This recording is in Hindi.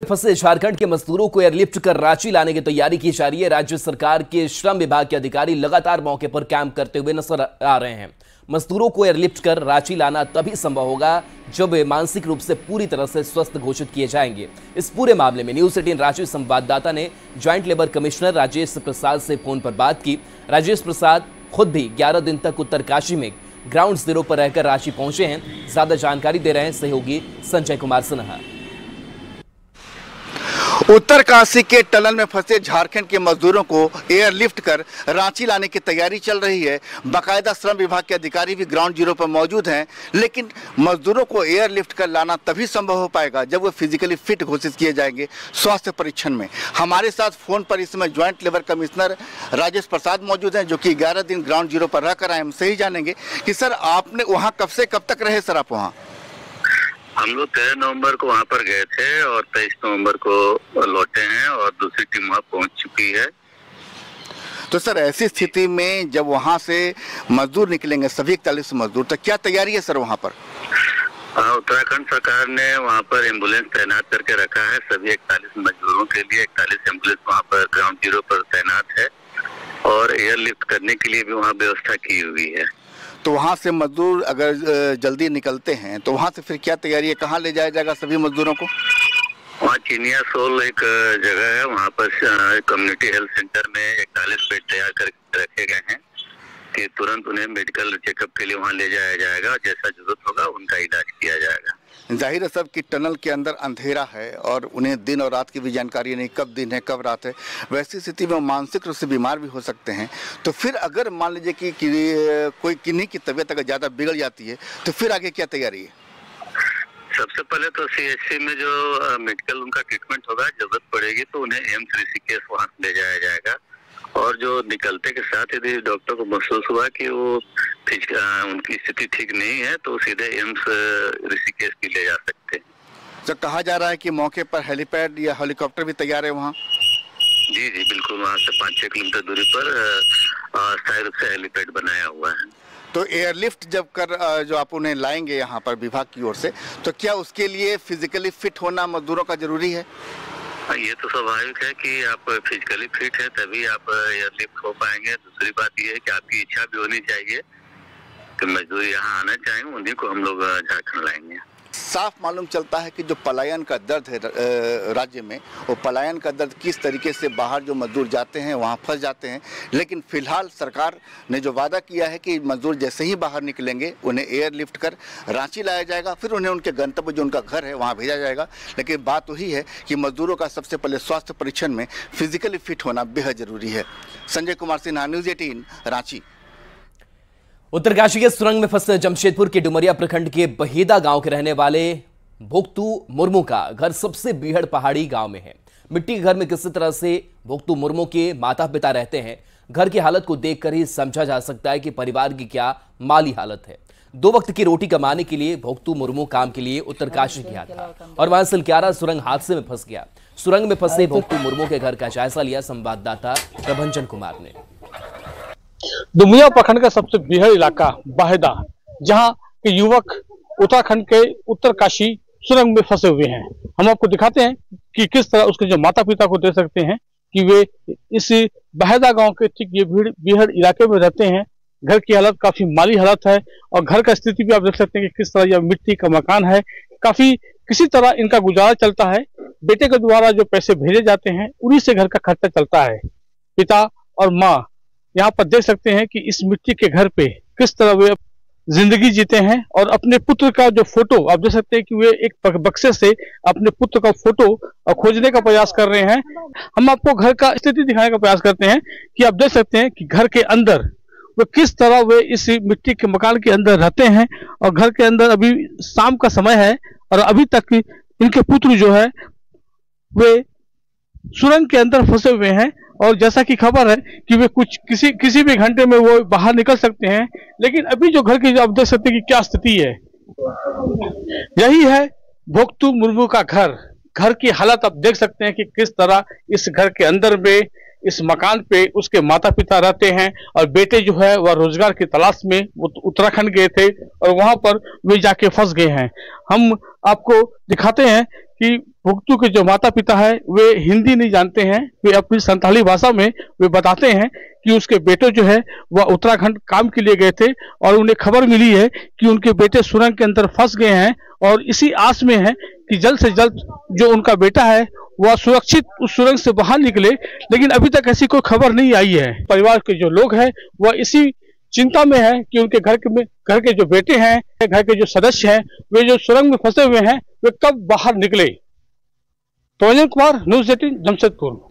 फंसे झारखंड के मजदूरों को एयरलिफ्ट कर रांची लाने की तैयारी की जा रही है। राज्य सरकार के श्रम विभाग के अधिकारी लगातार मौके पर कैंप करते हुए नजर आ रहे हैं। मजदूरों को एयरलिफ्ट कर रांची लाना तभी संभव होगा जब वे मानसिक रूप से पूरी तरह से स्वस्थ घोषित किए जाएंगे। इस पूरे मामले में न्यूज 18 रांची संवाददाता ने ज्वाइंट लेबर कमिश्नर राजेश प्रसाद से फोन पर बात की। राजेश प्रसाद खुद भी 11 दिन तक उत्तरकाशी में ग्राउंड जीरो पर रहकर रांची पहुंचे हैं। ज्यादा जानकारी दे रहे हैं सहयोगी संजय कुमार सिन्हा। उत्तरकाशी के टनल में फंसे झारखंड के मजदूरों को एयरलिफ्ट कर रांची लाने की तैयारी चल रही है। बाकायदा श्रम विभाग के अधिकारी भी ग्राउंड जीरो पर मौजूद हैं, लेकिन मजदूरों को एयरलिफ्ट कर लाना तभी संभव हो पाएगा जब वो फिजिकली फिट घोषित किए जाएंगे स्वास्थ्य परीक्षण में। हमारे साथ फोन पर इस समय ज्वाइंट लेबर कमिश्नर राजेश प्रसाद मौजूद हैं, जो कि 11 दिन ग्राउंड जीरो पर रहकर आए। हम सही जानेंगे कि सर, आपने वहाँ कब से कब तक रहे? सर, आप वहाँ? हम लोग 13 नवंबर को वहाँ पर गए थे और 23 नवंबर को लौटे हैं और दूसरी टीम वहाँ पहुँच चुकी है। तो सर, ऐसी स्थिति में जब वहाँ से मजदूर निकलेंगे, सभी 41 मजदूर, तो क्या तैयारी है सर वहाँ पर? उत्तराखंड सरकार ने वहाँ पर एम्बुलेंस तैनात करके रखा है। सभी 41 मजदूरों के लिए 41 एम्बुलेंस वहाँ पर ग्राउंड जीरो पर तैनात है और एयरलिफ्ट करने के लिए भी वहाँ व्यवस्था की हुई है। तो वहाँ से मजदूर अगर जल्दी निकलते हैं तो वहाँ से फिर क्या तैयारी है? कहाँ ले जाया जाएगा सभी मजदूरों को? वहाँ चिनिया सोल एक जगह है, वहाँ पर कम्युनिटी हेल्थ सेंटर में 41 बेड तैयार करके रखे गए हैं कि तुरंत उन्हें मेडिकल चेकअप के लिए वहाँ ले जाया जाएगा। जैसा जरूरत होगा उनका इलाज किया जाएगा। जाहिर है सब कि टनल के अंदर अंधेरा है और उन्हें दिन और रात की भी जानकारी नहीं, कब दिन है कब रात है। वैसी स्थिति में मानसिक रूप से बीमार भी हो सकते हैं। तो फिर अगर मान लीजिए कि कोई किन्हीं की तबीयत अगर ज़्यादा बिगड़ जाती है तो फिर आगे क्या तैयारी है? सबसे पहले तो CHC में जो मेडिकल उनका ट्रीटमेंट होगा, जरूरत पड़ेगी तो उन्हें एम्स ऋषिकेश वहाँ ले जाया जाएगा। और जो निकलते के साथ यदि डॉक्टर को महसूस हुआ कि वो उनकी स्थिति ठीक नहीं है तो सीधे एम्स ऋषिकेश भी ले जा सकते हैं। तो कहा जा रहा है कि मौके पर हेलीपैड या हेलीकॉप्टर भी तैयार है वहाँ? जी बिल्कुल, वहाँ से 5-6 किलोमीटर दूरी पर स्थायी रूप से हेलीपैड बनाया हुआ है। तो एयरलिफ्ट जब कर जो आप उन्हें लाएंगे यहाँ पर विभाग की ओर से, तो क्या उसके लिए फिजिकली फिट होना मजदूरों का जरूरी है? ये तो स्वाभाविक है कि आप फिजिकली फिट है तभी आप एयरलिफ्ट हो पाएंगे। दूसरी बात यह है कि आपकी इच्छा भी होनी चाहिए कि मजदूर यहाँ आना चाहें, उन्हीं को हम लोग झारखंड लाएंगे। साफ मालूम चलता है कि जो पलायन का दर्द है राज्य में, वो पलायन का दर्द किस तरीके से बाहर जो मजदूर जाते हैं वहाँ फंस जाते हैं। लेकिन फिलहाल सरकार ने जो वादा किया है कि मजदूर जैसे ही बाहर निकलेंगे उन्हें एयरलिफ्ट कर रांची लाया जाएगा, फिर उन्हें उनके गंतव्य जो उनका घर है वहाँ भेजा जाएगा। लेकिन बात वही है कि मजदूरों का सबसे पहले स्वास्थ्य परीक्षण में फिजिकली फिट होना बेहद जरूरी है। संजय कुमार सिन्हा, न्यूज 18 रांची। उत्तरकाशी के सुरंग में फंसे जमशेदपुर के डुमरिया प्रखंड के बहेदा गांव के रहने वाले भोक्तू मुर्मू का घर सबसे बीहड़ पहाड़ी गांव में है। मिट्टी के घर में किसी तरह से भोक्तू मुर्मू के माता पिता रहते हैं। घर की हालत को देखकर ही समझा जा सकता है कि परिवार की क्या माली हालत है। 2 वक्त की रोटी कमाने के लिए भोक्तू मुर्मू काम के लिए उत्तरकाशी गया था और वहां सिलक्यारा सुरंग हादसे में फंस गया। सुरंग में फंसे भोक्तू मुर्मू के घर का जायजा लिया संवाददाता प्रभंजन कुमार ने। डुमरिया प्रखंड का सबसे बीहड़ इलाका बहेदा, जहां के युवक उत्तराखंड के उत्तरकाशी सुरंग में फंसे हुए हैं। हम आपको दिखाते हैं कि किस तरह उसके जो माता पिता को देख सकते हैं कि वे इस बहेदा गांव के ठीक ये बीहड़ इलाके में रहते हैं। घर की हालत काफी माली हालत है और घर का स्थिति भी आप देख सकते हैं कि किस तरह यह मिट्टी का मकान है। काफी किसी तरह इनका गुजारा चलता है। बेटे के द्वारा जो पैसे भेजे जाते हैं उन्हीं से घर का खर्चा चलता है। पिता और माँ यहाँ पर देख सकते हैं कि इस मिट्टी के घर पे किस तरह वे जिंदगी जीते हैं और अपने पुत्र का जो फोटो आप देख सकते हैं कि वे एक बक्से से अपने पुत्र का फोटो खोजने का प्रयास कर रहे हैं। हम आपको घर का स्थिति दिखाने का प्रयास करते हैं कि आप देख सकते हैं कि घर के अंदर वे किस तरह वे इस मिट्टी के मकान के अंदर रहते हैं और घर के अंदर अभी शाम का समय है और अभी तक इनके पुत्र जो है वे सुरंग के अंदर फंसे हुए हैं। और जैसा कि खबर है कि वे किसी भी घंटे में वो बाहर निकल सकते हैं, लेकिन अभी जो घर की आप देख सकते हैं कि क्या स्थिति है। यही है भोक्तू मुर्मू का घर। घर की हालत आप देख सकते हैं कि किस तरह इस घर के अंदर में इस मकान पे उसके माता पिता रहते हैं और बेटे जो है वह रोजगार की तलाश में उत्तराखंड गए थे और वहां पर वे जाके फंस गए हैं। हम आपको दिखाते हैं कि भुगतू के जो माता पिता है वे हिंदी नहीं जानते हैं, वे अपनी संथाली भाषा में वे बताते हैं कि उसके बेटे जो है वह उत्तराखंड काम के लिए गए थे और उन्हें खबर मिली है कि उनके बेटे सुरंग के अंदर फंस गए हैं और इसी आस में है कि जल्द से जल्द जो उनका बेटा है वह सुरक्षित उस सुरंग से बाहर निकले, लेकिन अभी तक ऐसी कोई खबर नहीं आई है। परिवार के जो लोग हैं वह इसी चिंता में है कि उनके घर के जो बेटे हैं, घर के जो सदस्य हैं, वे जो सुरंग में फंसे हुए हैं वे कब बाहर निकले। तो अजय कुमार, न्यूज़ 18 जमशेदपुर।